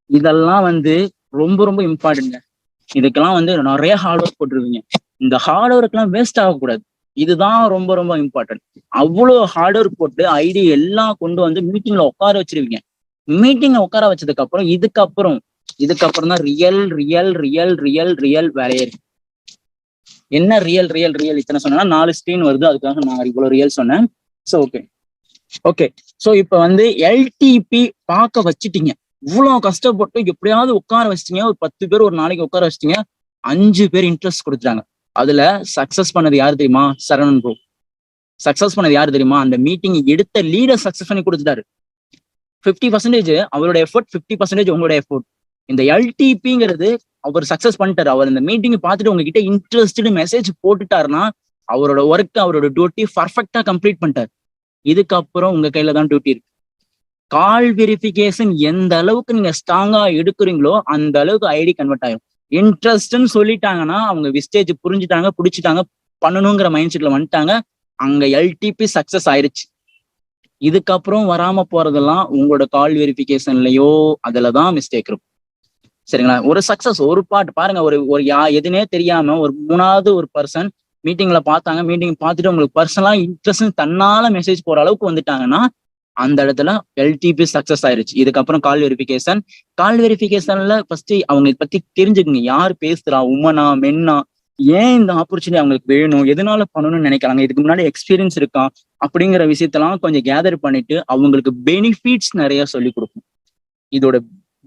இதெல்லாம் வந்து ரொம்ப ரொம்ப இம்பார்ட்டன்ட்ங்க. இதுக்கெல்லாம் வந்து நிறைய ஹார்ட் ஒர்க் போட்டிருக்கீங்க. இந்த ஹார்ட் ஒர்க் எல்லாம் வேஸ்ட் ஆகக்கூடாது. இதுதான் ரொம்ப ரொம்ப இம்பார்ட்டன்ட். அவ்வளவு ஹார்ட் ஒர்க் போட்டு ஐடி எல்லாம் கொண்டு வந்து மீட்டிங்ல உட்கார வச்சிருவீங்க. மீட்டிங்ல உட்கார வச்சதுக்கு அப்புறம் இதுக்கப்புறம் தான் real real real real real வேலையே இருக்கு. என்ன ரியல் ரியல் ரியல் இத்தனை சொன்னா 4 ஸ்கிரீன் வருது, அதுக்காக நான் இவ்வளவு ரியல் சொன்னேன். So okay okay. ஸோ இப்ப வந்து எல்டிபி பார்க்க வச்சுட்டீங்க. இவ்வளவு கஷ்டப்பட்டு எப்படியாவது உட்கார வச்சிட்டீங்க. ஒரு 10 பேர் ஒரு நாளைக்கு உட்கார வச்சிட்டீங்க. 5 பேர் இன்ட்ரெஸ்ட் கொடுத்துட்டாங்க. அதுல சக்சஸ் பண்ணது யாரு தெரியுமா? சரவணன் ப்ரோ. சக்சஸ் பண்ணது யாரு தெரியுமா? அந்த மீட்டிங் எடுத்த லீடர் சக்சஸ் பண்ணி கொடுத்துட்டாரு. 50% அவரோட எஃபோர்ட், 50% உங்களோட எஃபோர்ட். இந்த எல்டிபிங்கிறது அவர் சக்சஸ் பண்ணிட்டாரு. அவர் இந்த மீட்டிங் பார்த்துட்டு உங்ககிட்ட இன்ட்ரெஸ்ட் மெசேஜ் போட்டுட்டாருன்னா அவரோட ஒர்க், அவரோட டியூட்டி பர்ஃபெக்டா கம்ப்ளீட் பண்ணிட்டாரு. இதுக்கப்புறம் உங்க கையில தான் டியூட்டி இருக்கு. கால் வெரிஃபிகேஷன் எந்த அளவுக்கு நீங்க ஸ்ட்ராங்கா எடுக்கிறீங்களோ அந்த அளவுக்கு ஐடி கன்வெர்ட் ஆகும். இன்ட்ரெஸ்ட்னு சொல்லிட்டாங்கன்னா அவங்க விஸ்டேஜ் புரிஞ்சுட்டாங்க, பிடிச்சிட்டாங்க, பண்ணணுங்கிற மைண்ட் செட்ல வந்துட்டாங்க. அங்க எல்டிபி சக்சஸ் ஆயிருச்சு. இதுக்கப்புறம் வராம போறதெல்லாம் உங்களோட கால் வெரிஃபிகேஷன்லயோ அதுலதான் மிஸ்டேக் இருக்கும். சரிங்களா? ஒரு சக்சஸ் ஒரு பார்ட் பாருங்க. ஒரு எதுனே தெரியாம ஒரு 3வது ஒரு பர்சன் மீட்டிங்ல பார்த்தாங்க. மீட்டிங் பார்த்துட்டு உங்களுக்கு பர்சனலா இன்ட்ரெஸ்ட் தன்னால மெசேஜ் போற அளவுக்கு வந்துட்டாங்கன்னா அந்த இடத்துல எல்டிபி சக்சஸ் ஆயிருச்சு. இதுக்கப்புறம் கால் வெரிஃபிகேஷன்ல ஃபர்ஸ்ட் அவங்க பத்தி தெரிஞ்சுக்குங்க. யார் பேசுறா, உமனா மென்னா, ஏன் இந்த ஆப்பர்ச்சுனிட்டி அவங்களுக்கு வேணும், எதனால பண்ணணும்னு நினைக்கிறாங்க, இதுக்கு முன்னாடி எக்ஸ்பீரியன்ஸ் இருக்கா அப்படிங்கிற விஷயத்தெல்லாம் கொஞ்சம் கேதர் பண்ணிட்டு அவங்களுக்கு பெனிஃபிட்ஸ் நிறைய சொல்லி கொடுக்கும். இதோட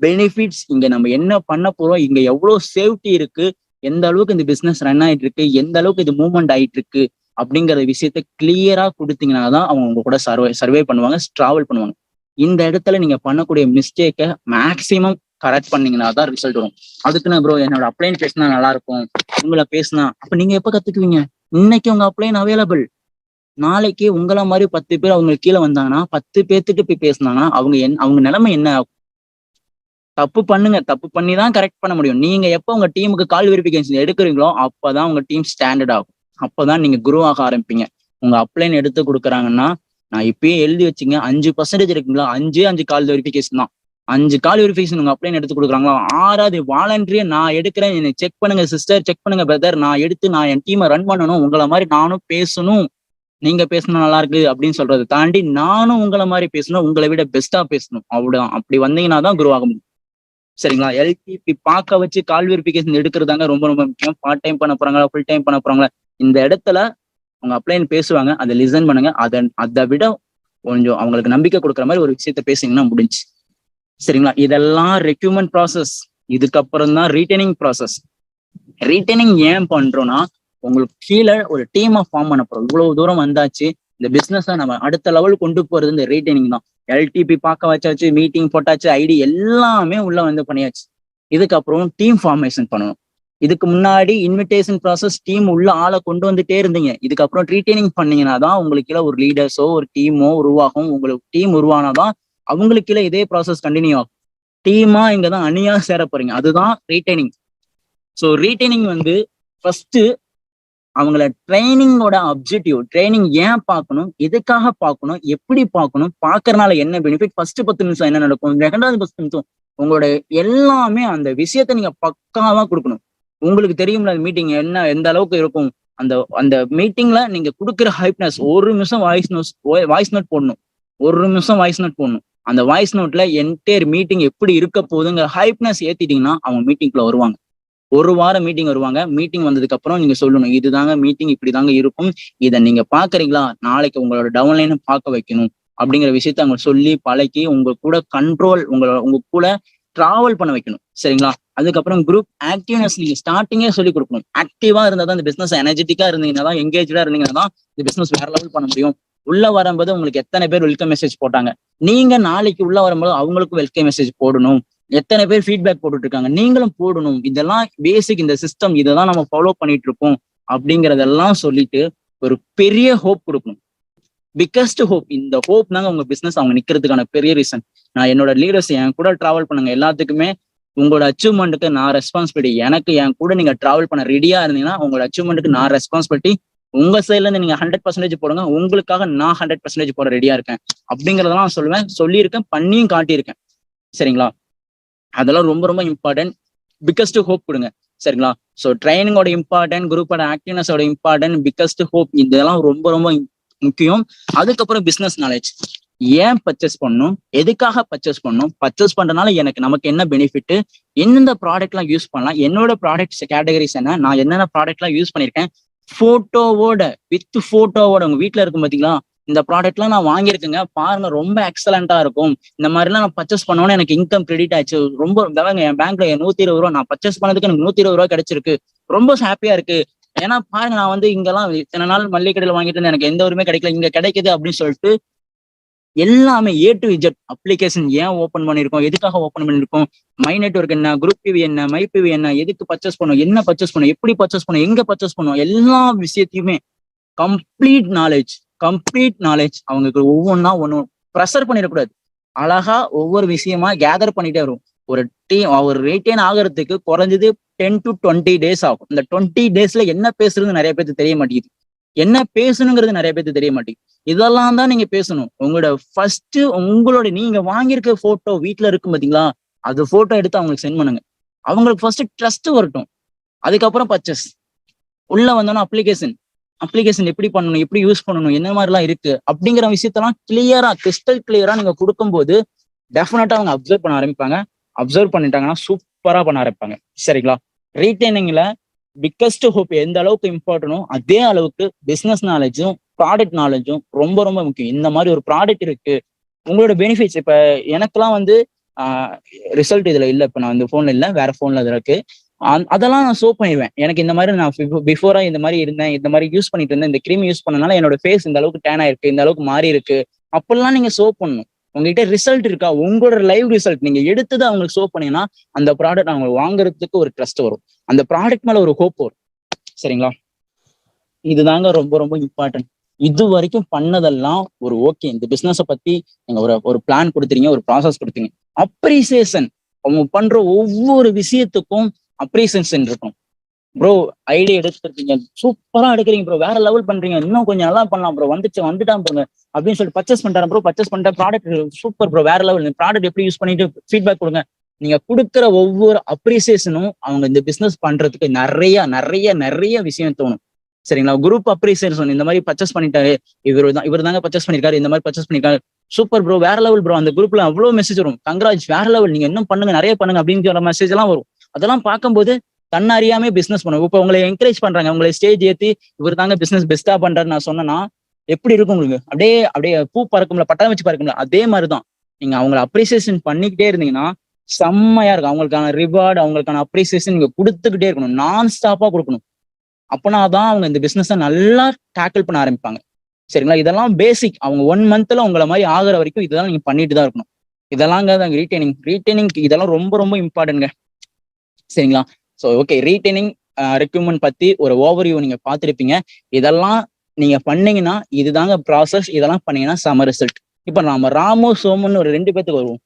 பெனிஃபிட்ஸ், இங்க நம்ம என்ன பண்ண போறோம், இங்க எவ்வளவு சேஃப்டி இருக்கு, எந்த அளவுக்கு இந்த பிசினஸ் ரன் ஆயிட்டு இருக்கு, எந்த அளவுக்கு இது மூவ்மெண்ட் ஆயிட்டு இருக்கு அப்படிங்கிற விஷயத்த கிளியரா கொடுத்தீங்கன்னா தான் அவங்க உங்க கூட சர்வே பண்ணுவாங்க, டிராவல் பண்ணுவாங்க. இந்த இடத்துல நீங்க பண்ணக்கூடிய மிஸ்டேக்கை மேக்சிமம் கரெக்ட் பண்ணீங்கன்னா தான் ரிசல்ட் வரும். அதுக்குன்னு ப்ரோ என்னோட அப்ளைன் பேசினா நல்லா இருக்கும், உங்களை பேசினா, அப்ப நீங்க எப்ப கத்துக்குவீங்க? இன்னைக்கு உங்க அப்ளைன் அவைலபிள். நாளைக்கு உங்களை மாதிரி 10 பேர் அவங்களுக்கு கீழே வந்தாங்கன்னா 10 பேர்த்துட்டு போய் பேசினாங்கன்னா அவங்க நிலைமை என்ன ஆகும்? தப்பு பண்ணுங்க, தப்பு பண்ணி தான் கரெக்ட் பண்ண முடியும். நீங்க எப்போ உங்க டீமுக்கு கால் வெரிஃபிகேஷன் எடுக்கிறீங்களோ அப்பதான் உங்க டீம் ஸ்டாண்டர்ட் ஆகும். அப்பதான் நீங்க குரோ ஆக ஆரம்பிப்பீங்க. உங்க அப்ளைன் எடுத்து கொடுக்குறாங்கன்னா நான் இப்பயே எழுதி வச்சுங்க, 5% இருக்குங்களா, 5 கால் வெரிஃபிகேஷன் தான். 5 கால் வெரிஃபிகேஷன் உங்க அப்ளைன் எடுத்து கொடுக்குறாங்களா, 6வது வாலண்டரியா நான் எடுக்கிறேன், என்னை செக் பண்ணுங்க சிஸ்டர், செக் பண்ணுங்க பிரதர், நான் எடுத்து நான் என் டீமை ரன் பண்ணணும், உங்களை மாதிரி நானும் பேசணும், நீங்க பேசணும் நல்லா இருக்கு அப்படின்னு சொல்றதை தாண்டி நானும் உங்களை மாதிரி பேசணும், உங்களை விட பெஸ்டா பேசணும். அவ்வளவுதான். அப்படி வந்தீங்கன்னா தான் குரோ ஆக முடியும். சரிங்களா? எல்டிபி பார்க்க வச்சு கால் வெரிஃபிகேஷன் எடுக்கிறதாங்க ரொம்ப ரொம்ப முக்கியம். பார்ட் டைம் பண்ண போறாங்களா, ஃபுல் டைம் பண்ண போறாங்களா, இந்த இடத்துல அவங்க அப்ளைன் பேசுவாங்க, அதை லிசன் பண்ணுங்க. அதை விட கொஞ்சம் அவங்களுக்கு நம்பிக்கை கொடுக்குற மாதிரி ஒரு விஷயத்த பேசிங்கன்னா முடிஞ்சு. சரிங்களா? இதெல்லாம் ரெக்யூமெண்ட் ப்ராசஸ். இதுக்கப்புறம் தான் ரீட்டைனிங் ப்ராசஸ். ரீட்டைனிங் ஏன் பண்றோம்னா உங்களுக்கு கீழே ஒரு டீமை ஃபார்ம் பண்ண போறோம். இவ்வளவு தூரம் வந்தாச்சு, இந்த பிசினஸை நம்ம அடுத்த லெவல் கொண்டு போறது இந்த ரீட்டைனிங் தான். எல்டிபி பார்க்க வச்சாச்சு, மீட்டிங் போட்டாச்சு, ஐடி எல்லாமே உள்ள வந்து பண்ணியாச்சு. இதுக்கப்புறம் டீம் ஃபார்மேஷன் பண்ணணும். இதுக்கு முன்னாடி இன்விடேஷன் ப்ராசஸ், டீம் உள்ள ஆளை கொண்டு வந்துட்டே இருந்தீங்க. இதுக்கப்புறம் ரீட்டைனிங் பண்ணீங்கன்னா தான் உங்களுக்கு கீழே ஒரு லீடர்ஸோ ஒரு டீமோ உருவாகும். உங்களுக்கு டீம் உருவானாதான் அவங்களுக்கு கீழே இதே ப்ராசஸ் கண்டினியூ ஆகும். டீமா இங்கதான் அணியா சேர போறீங்க. அதுதான் ரீட்டைனிங். ஸோ ரீட்டைனிங் வந்து ஃபர்ஸ்ட் அவங்கள ட்ரைனிங்கோட அப்ஜெக்டிவ், ட்ரைனிங் ஏன் பார்க்கணும், எதுக்காக பார்க்கணும், எப்படி பார்க்கணும், பார்க்கறதுனால என்ன பெனிஃபிட், ஃபர்ஸ்ட் 10 நிமிஷம் என்ன நடக்கும், 2வது 10 நிமிஷம் உங்களோட எல்லாமே அந்த விஷயத்த நீங்க பக்காவா கொடுக்கணும். உங்களுக்கு தெரியும்ல மீட்டிங் என்ன எந்த அளவுக்கு இருக்கும். அந்த அந்த மீட்டிங்ல நீங்க கொடுக்குற ஹைப்னஸ், 1 நிமிஷம் வாய்ஸ் நோட் போடணும். 1 நிமிஷம் வாய்ஸ் நோட் போடணும். அந்த வாய்ஸ் நோட்ல என்டையர் மீட்டிங் எப்படி இருக்க போகுதுங்கிற ஹைப்னஸ் ஏத்திட்டீங்கன்னா அவங்க மீட்டிங்ல வருவாங்க. 1 வாரம் மீட்டிங் வருவாங்க. மீட்டிங் வந்ததுக்கு அப்புறம் நீங்க சொல்லணும், இதுதாங்க மீட்டிங், இப்படிதாங்க இருக்கும், இதை நீங்க பாக்குறீங்களா, நாளைக்கு உங்களோட டவுன்லைனை பார்க்க வைக்கணும் அப்படிங்கிற விஷயத்த அவங்க சொல்லி பழக்கி உங்க கூட கண்ட்ரோல், உங்க கூட டிராவல் பண்ண வைக்கணும். சரிங்களா? அதுக்கப்புறம் குரூப் ஆக்டிவ்னஸ் நீங்க ஸ்டார்டிங்கே சொல்லி கொடுக்கணும். ஆக்டிவா இருந்தா தான் இந்த பிசினஸ், எனர்ஜெட்டிக்கா இருந்தீங்கன்னா தான், எங்கேஜா இருந்தீங்கன்னா தான் இந்த பிசினஸ் வேற லெவல் பண்ண முடியும். உள்ள வரும்போது உங்களுக்கு எத்தனை பேர் வெல்கம் மெசேஜ் போட்டாங்க, நீங்க நாளைக்கு உள்ள வரும்போது அவங்களுக்கும் வெல்கம் மெசேஜ் போடணும். எத்தனை பேர் ஃபீட்பேக் போட்டுட்டு இருக்காங்க, நீங்களும் போடணும். இதெல்லாம் பேசிக், இந்த சிஸ்டம் இதெல்லாம் நம்ம ஃபாலோ பண்ணிட்டு இருக்கோம் அப்படிங்கறதெல்லாம் சொல்லிட்டு ஒரு பெரிய ஹோப் கொடுக்கணும். Biggest hope. இந்த ஹோப் தாங்க உங்க பிசினஸ் அவங்க நிக்கிறதுக்கான பெரிய ரீசன். நான் என்னோட லீடர்ஸ் என் கூட டிராவல் பண்ணுங்க எல்லாத்துக்குமே உங்களோட அச்சீவ்மெண்ட்டுக்கு நான் ரெஸ்பான்சிபிலிட்டி. எனக்கு என் கூட நீங்க டிராவல் பண்ண ரெடியா இருந்தீங்கன்னா உங்களோட அச்சீவ்மெண்ட்டுக்கு நான் ரெஸ்பான்சிபிலிட்டி. உங்க சைட்ல இருந்து நீங்க 100% போடுங்க, உங்களுக்காக நான் 100% போட ரெடியா இருக்கேன் அப்படிங்கறதெல்லாம் சொல்லுவேன், சொல்லியிருக்கேன், பண்ணியும் காட்டியிருக்கேன். சரிங்களா? அதெல்லாம் ரொம்ப ரொம்ப இம்பார்ட்டன்ட். பிக்கஸ்ட் ஹோப் கொடுங்க. சரிங்களா? ஸோ ட்ரைனிங்கோட இம்பார்ட்டன்ட், குரூப்போட ஆக்டிவ்னஸோட இம்பார்ட்டன்ட், பிக்கஸ்ட் ஹோப், இதெல்லாம் ரொம்ப ரொம்ப முக்கியம். அதுக்கப்புறம் பிசினஸ் நாலேஜ். ஏன் பர்ச்சேஸ் பண்ணணும், எதுக்காக பர்ச்சேஸ் பண்ணணும், பர்ச்சேஸ் பண்றதுனால நமக்கு என்ன பெனிஃபிட், எந்தெந்த ப்ராடக்ட்லாம் யூஸ் பண்ணலாம், என்னோட ப்ராடக்ட் கேட்டகரிஸ் என்ன, நான் என்னென்ன ப்ராடக்ட்லாம் யூஸ் பண்ணியிருக்கேன், போட்டோவோட வித் போட்டோவோட உங்க வீட்டுல இருக்கும் பாத்தீங்களா, இந்த ப்ராடக்ட்லாம் நான் வாங்கியிருக்கேங்க பாருங்க, ரொம்ப எக்ஸலண்டா இருக்கும், இந்த மாதிரிலாம் நான் பர்ச்சேஸ் பண்ணோன்னு எனக்கு இன்கம் கிரெடிட் ஆச்சு, ரொம்ப என் பேங்க்ல 120 ரூபா நான் பர்ச்சேஸ் பண்ணதுக்கு எனக்கு 120 ரூபா கிடைச்சிருக்கு, ரொம்ப ஹாப்பியா இருக்கு. ஏன்னா பாருங்க, நான் வந்து இங்கெல்லாம் இத்தனை நாள் மல்லிகை கடையில் வாங்கிட்டு எனக்கு எந்த ஒருமே கிடைக்கல, இங்க கிடைக்குது அப்படின்னு சொல்லிட்டு எல்லாமே A to Z அப்ளிகேஷன் ஏன் ஓப்பன் பண்ணிருக்கோம், எதுக்காக ஓப்பன் பண்ணிருக்கோம், மை நெட்வொர்க் என்ன, குரூப் பிவி என்ன, மை பிவி என்ன, எதுக்கு பர்ச்சேஸ் பண்ணும், என்ன பர்ச்சேஸ் பண்ணும், எப்படி பர்ச்சேஸ் பண்ணும், எங்க பர்ச்சேஸ் பண்ணும், எல்லா விஷயத்தையுமே கம்ப்ளீட் நாலேஜ் அவங்களுக்கு ஒவ்வொன்றா ஒன்றும் ப்ரெஷர் பண்ணிடக்கூடாது. அழகா ஒவ்வொரு விஷயமா கேதர் பண்ணிட்டே வரும். ஒரு ரீட்டைன் ஆகிறதுக்கு குறைஞ்சது 10 to 20 days ஆகும். இந்த 20 daysல என்ன பேசுறது நிறைய பேருக்கு தெரிய மாட்டேங்குது, என்ன பேசணுங்கிறது நிறைய பேருக்கு தெரிய மாட்டேங்குது. இதெல்லாம் தான் நீங்க பேசணும். உங்களோட நீங்க வாங்கியிருக்க போட்டோ வீட்டுல இருக்கும் பாத்தீங்களா, அது போட்டோ எடுத்து அவங்களுக்கு சென்ட் பண்ணுங்க. அவங்களுக்கு ஃபர்ஸ்ட் ட்ரஸ்ட் வரட்டும், அதுக்கப்புறம் பர்ச்சேஸ். உள்ள வந்தோன்னா அப்ளிகேஷன் எப்படி பண்ணணும், எப்படி யூஸ் பண்ணணும், என்ன மாதிரிலாம் இருக்கு அப்படிங்கிற விஷயத்தெல்லாம் கிறிஸ்டல் கிளியரா நீங்க கொடுக்கும்போது டெஃபினட்டா அவங்க அப்சர்வ் பண்ணிட்டாங்கன்னா சூப்பரா பண்ண ஆரம்பிப்பாங்க. சரிங்களா? ரீட்டைனிங்ல பிக்கஸ்ட் ஹோப் எந்த அளவுக்கு இம்பார்ட்டனோ அதே அளவுக்கு பிசினஸ் நாலேஜும் ப்ராடக்ட் நாலேஜும் ரொம்ப ரொம்ப முக்கியம். இந்த மாதிரி ஒரு ப்ராடக்ட் இருக்கு, உங்களோட பெனிஃபிட்ஸ். இப்ப எனக்கெல்லாம் வந்து ரிசல்ட் இதுல இல்ல, இப்ப நான் இந்த போன்ல இல்ல, வேற போன்ல இதுல இருக்கு. அதெல்லாம் நான் ஷோ பண்ணிடுவேன். எனக்கு இந்த மாதிரி நான் பிஃபோரா இந்த மாதிரி இருந்தேன், இந்த மாதிரி யூஸ் பண்ணிட்டு இருந்தேன், இந்த கிரீம் யூஸ் பண்ணனால என்னோட ஃபேஸ் இந்த அளவுக்கு டேன் ஆயிருக்கு, இந்த அளவுக்கு மாறி இருக்கு, அப்பெல்லாம் நீங்க ஷோ பண்ணணும். உங்ககிட்ட ரிசல்ட் இருக்கா, உங்களோட லைவ் ரிசல்ட் நீங்க எடுத்தது அவங்களுக்கு ஷோ பண்ணீங்கன்னா அந்த ப்ராடக்ட் அவங்க வாங்குறதுக்கு ஒரு ட்ரஸ்ட் வரும், அந்த ப்ராடக்ட் மேல ஒரு ஹோப் வரும். சரிங்களா? இதுதாங்க ரொம்ப ரொம்ப இம்பார்ட்டன்ட். இது வரைக்கும் பண்ணதெல்லாம் ஒரு ஓகே. இந்த பிசினஸை பத்தி நீங்க ஒரு பிளான் கொடுத்துறீங்க, ஒரு ப்ராசஸ் கொடுத்தீங்க. அப்ரிசியேஷன், அவங்க பண்ற ஒவ்வொரு விஷயத்துக்கும் அப்ரிசியேஷன் இருக்கும். ப்ரோ ஐடியா எடுத்துருக்கீங்க, சூப்பரா எடுக்கிறீங்க ப்ரோ, வேற லெவல் பண்றீங்க, இன்னும் கொஞ்சம் நல்லா பண்ணலாம் ப்ரோ, வந்துட்டான் ப்ரோ அப்படின்னு சொல்லிட்டு பர்ச்சேஸ் பண்றேன் ப்ரோ, பர்ச்சேஸ் பண்ற ப்ராடக்ட் சூப்பர் ப்ரோ, வேற லெவல், ப்ராடக்ட் எப்படி யூஸ் பண்ணிட்டு ஃபீட்பேக் கொடுங்க. நீங்க கொடுக்குற ஒவ்வொரு அப்ரிசியேஷனும் அவங்க இந்த பிசினஸ் பண்றதுக்கு நிறைய நிறைய நிறைய விஷயம் தோணும். சரிங்களா? குரூப் அப்ரிசியேஷன், இந்த மாதிரி பர்ச்சேஸ் பண்ணிட்டாரு, இவர் தாங்க பர்ச்சேஸ் பண்ணிருக்காரு, இந்த மாதிரி பர்ச்சேஸ் பண்ணிருக்காரு, சூப்பர் ப்ரோ, வேற லெவல் ப்ரோ. அந்த குரூப்ல அவ்வளவு மெசேஜ் வரும், கங்க்ராஜ், வேற லெவல், நீங்க இன்னும் பண்ணுங்க, நிறைய பண்ணுங்க அப்படிங்கிற மெசேஜ் எல்லாம் வரும். அதெல்லாம் பார்க்கும்போது தன்னறியாமே பிசினஸ் பண்ணுவோம். இப்ப உங்களை என்கரேஜ் பண்றாங்க, உங்களை ஸ்டேஜ் ஏத்தி இவர் தாங்க பிசினஸ் பெஸ்டா பண்றாரு நான் சொன்னா எப்படி இருக்கும் உங்களுக்கு? அப்படியே அப்படியே பூ பறக்கும்ல, பட்டம் வச்சு பறக்கும்ல, அதே மாதிரிதான். நீங்க அவங்களை அப்ரிசியேஷன் பண்ணிக்கிட்டே இருந்தீங்கன்னா செம்மையா இருக்கும். அவங்களுக்கான ரிவார்டு, அவங்களுக்கான அப்ரிசியேஷன் நீங்க கொடுத்துக்கிட்டே இருக்கணும், நான் ஸ்டாப்பா கொடுக்கணும். அப்பனாதான் அவங்க இந்த பிசினஸை நல்லா டேக்கிள் பண்ண ஆரம்பிப்பாங்க. சரிங்களா? இதெல்லாம் பேசிக். அவங்க 1 monthல உங்களை மாதிரி ஆகுற வரைக்கும் இதெல்லாம் நீங்க பண்ணிட்டு தான் இருக்கணும். இதெல்லாம் ரீட்டைனிங் இதெல்லாம் ரொம்ப ரொம்ப இம்பார்ட்டன்ட்ங்க. சரிங்களா? ஸோ ஓகே, ரீட்டைனிங் ரெக்யூப்மெண்ட் பத்தி ஒரு ஓவர்வியூ நீங்க பார்த்துருப்பீங்க. இதெல்லாம் நீங்க பண்ணீங்கன்னா இதுதாங்க ப்ராசஸ், இதெல்லாம் பண்ணீங்கன்னா செம ரிசல்ட். இப்ப நாம ராமு சோமுன்னு ஒரு 2 பேத்துக்கு வருவோம்.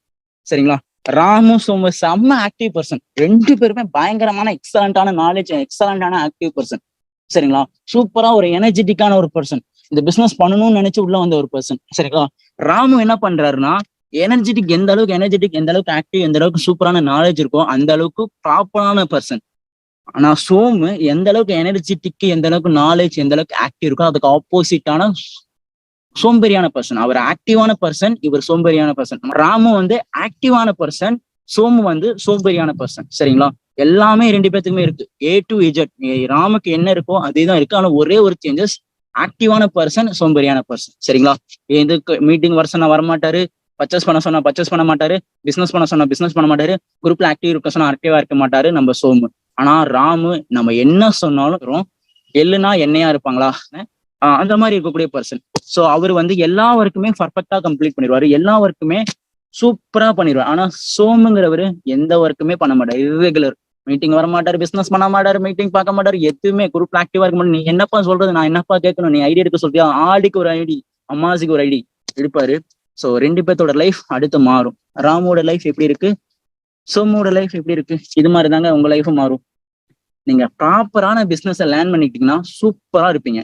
சரிங்களா? ராமு சோமு செம்ம ஆக்டிவ் பர்சன், 2 பேருமே பயங்கரமான எக்ஸலண்டான நாலேஜ், எக்ஸலண்டான ஆக்டிவ் பர்சன். சரிங்களா? சூப்பரா ஒரு எனர்ஜெட்டிக்கான ஒரு பர்சன், இந்த பிசினஸ் பண்ணணும்னு நினைச்சு உள்ள வந்த ஒரு பர்சன். சரிங்களா? ராமு என்ன பண்றாருன்னா, எந்த அளவுக்கு ஆக்டிவ், எந்த அளவுக்கு சூப்பரான நாலேஜ் இருக்கோ அந்த அளவுக்கு ப்ராப்பரான பர்சன். ஆனா சோமு எந்த அளவுக்கு எனர்ஜெட்டிக், எந்த அளவுக்கு நாலேஜ், எந்த அளவுக்கு ஆக்டிவ் இருக்கோ அதுக்கு ஆப்போசிட்டான சோம்பேறியான பர்சன். அவர் ஆக்டிவான பர்சன், இவர் சோம்பேறியான பர்சன். ராமு வந்து ஆக்டிவான பர்சன், சோமு வந்து சோம்பேறியான பர்சன். சரிங்களா? எல்லாமே 2 பேத்துக்குமே இருக்கு, A to Z. ராமுக்கு என்ன இருக்கோ அதேதான் இருக்கு, ஆனா ஒரே ஒரு சேஞ்சஸ், ஆக்டிவான பர்சன், சோம்பேறியான பர்சன். சரிங்களா? எதுக்கு மீட்டிங் வர சொன்னா வரமாட்டாரு, பர்ச்சேஸ் பண்ண சொன்னா பர்ச்சேஸ் பண்ண மாட்டாரு, பிசினஸ் பண்ண சொன்னா பிசினஸ் பண்ண மாட்டாரு, குரூப்ல ஆக்டிவ் இருக்க சொன்னா ஆக்டிவா இருக்க மாட்டாரு நம்ம சோமு. ஆனா ராமு நம்ம என்ன சொன்னாலும் எள்ளுனா எண்ணெயா இருப்பாங்களா, அந்த மாதிரி இருக்கக்கூடிய பர்சன். ஸோ அவர் வந்து எல்லா ஒர்க்குமே பர்ஃபெக்டா கம்ப்ளீட் பண்ணிடுவாரு, எல்லா ஒர்க்குமே சூப்பரா பண்ணிடுவாரு. ஆனா சோமுங்கிறவரு எந்த ஒர்க்குமே பண்ண மாட்டாரு, இர்ரெகுலர். மீட்டிங் வர மாட்டாரு, பிசினஸ் பண்ண மாட்டாரு, மீட்டிங் பார்க்க மாட்டாரு, எதுவுமே குரூப்ல ஆக்டிவா இருக்க மாட்டாரு. நீ என்னப்பா சொல்றது, நான் என்னப்பா கேட்கணும், நீ ஐடியா எடுக்க சொல்றியா, ஆடிக்கு ஒரு ஐடி, அம்மாசிக்கு ஒரு ஐடி எடுப்பாரு. ஸோ 2 பேர்த்தோட லைஃப் அடுத்து மாறும். ராமோட லைஃப் எப்படி இருக்கு, சோமோட லைஃப் எப்படி இருக்கு, இது மாதிரி தாங்க உங்க லைஃபும் மாறும். நீங்க ப்ராப்பரான பிசினஸ் லேர்ன் பண்ணிக்கிட்டீங்கன்னா சூப்பரா இருப்பீங்க.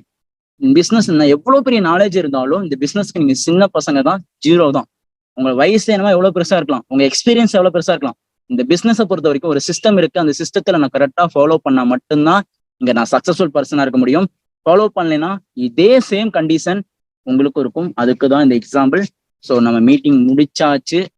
பிசினஸ் எவ்வளவு பெரிய நாலேஜ் இருந்தாலும் இந்த பிசினஸ்க்கு நீங்க சின்ன பசங்க தான், 0 தான். உங்க வயசு என்னமோ எவ்வளவு பெருசா இருக்கலாம், உங்க எக்ஸ்பீரியன்ஸ் எவ்வளவு பெருசா இருக்கலாம், இந்த பிசினஸை பொறுத்த வரைக்கும் ஒரு சிஸ்டம் இருக்கு, அந்த சிஸ்டத்துல நான் கரெக்டா ஃபாலோ பண்ணா மட்டும்தான் இங்க நான் சக்சஸ்ஃபுல் பர்சனா இருக்க முடியும். ஃபாலோ பண்ணலைன்னா இதே சேம் கண்டிஷன் உங்களுக்கும் இருக்கும். அதுக்கு தான் இந்த எக்ஸாம்பிள். ஸோ நம்ம மீட்டிங் முடிச்சாச்சு.